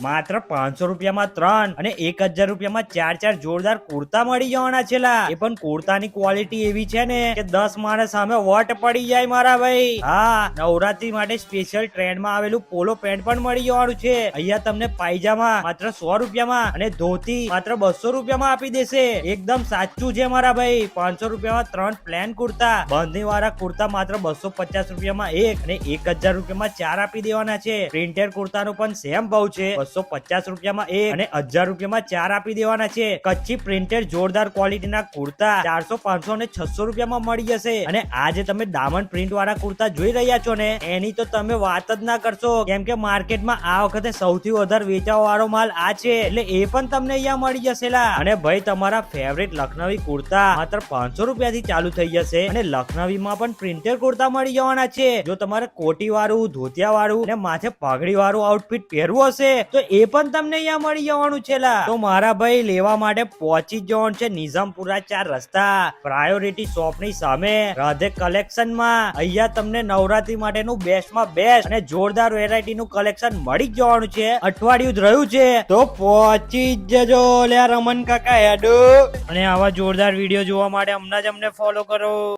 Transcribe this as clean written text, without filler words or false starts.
માત્ર 500 રૂપિયામાં 3 અને 1000 રૂપિયામાં 4 જોરદાર કુર્તા મળી જવાના છે લા. એ પણ કુર્તાની ક્વોલિટી એવી છે ને કે 10 માણસ સામે વટ પડી જાય મારા ભાઈ. હા, નવરાત્રી માટે સ્પેશિયલ ટ્રેન્ડમાં આવેલું પોલો પેન્ટ પણ મળી જવાનું છે. અહીંયા તમને પાયજામા માત્ર 100 રૂપિયામાં અને ધોતી માત્ર 200 રૂપિયામાં આપી દેશે. એકદમ સાચું છે મારા ભાઈ. 500 રૂપિયામાં 3 પ્લેન કુર્તા, બાંધણી વાળા કુર્તા માત્ર 250 રૂપિયામાં 1 અને 1000 રૂપિયામાં 4 આપી દેવાના છે. પ્રિન્ટેડ કુર્તાનો પણ સેમ ભાવ છે. 250 રૂપિયામાં 1 અને 1000 રૂપિયામાં 4 આપી દેવાના છે. કચ્છી પ્રિન્ટેડ જોરદાર ક્વોલિટીના કુર્તા 400, 500 અને 600 રૂપિયામાં મળી જશે. અને આ જે તમે ડાયમંડ પ્રિન્ટ વાળા કુર્તા જોઈ રહ્યા છો ને, એની તો તમે વાત જ ના કરશો. કેમ કે માર્કેટમાં આ વખતે સૌથી વધારે વેચાવા વાળો માલ આ છે, એટલે એ પણ તમને અહીંયા મળી જશે લા. અને ભાઈ તમારા ફેવરેટ લખનવી કુર્તા માત્ર 500 રૂપિયાથી ચાલુ થઈ જશે. અને લખનવીમાં પણ પ્રિન્ટેડ કુર્તા મળી જવાના છે. જો તમારે કોટી વાળું, ધોતિયા વાળું અને માથે પગડી વાળું આઉટફિટ પહેરવું હશે તો એ પણ તમને અહીંયા મળી જવાનું છે લા. તો મારા ભાઈ લેવા માટે પહોંચી જવાનું છે નિઝામપુરા 4 રસ્તા, પ્રાયોરિટી શોપ ની સામે, રાધે કલેક્શન માં. અહીંયા તમને નવરાત્રી માટેનું બેસ્ટ માં બેસ્ટ અને જોરદાર વેરાયટી નું કલેક્શન મળી જવાનું છે. અઠવાડિયું જ રહ્યું છે તો પહોંચી જજો લ્યા રમન કાકા હેડો. અને આવા જોરદાર વિડીયો જોવા માટે હમણાં જ અમને ફોલો કરો.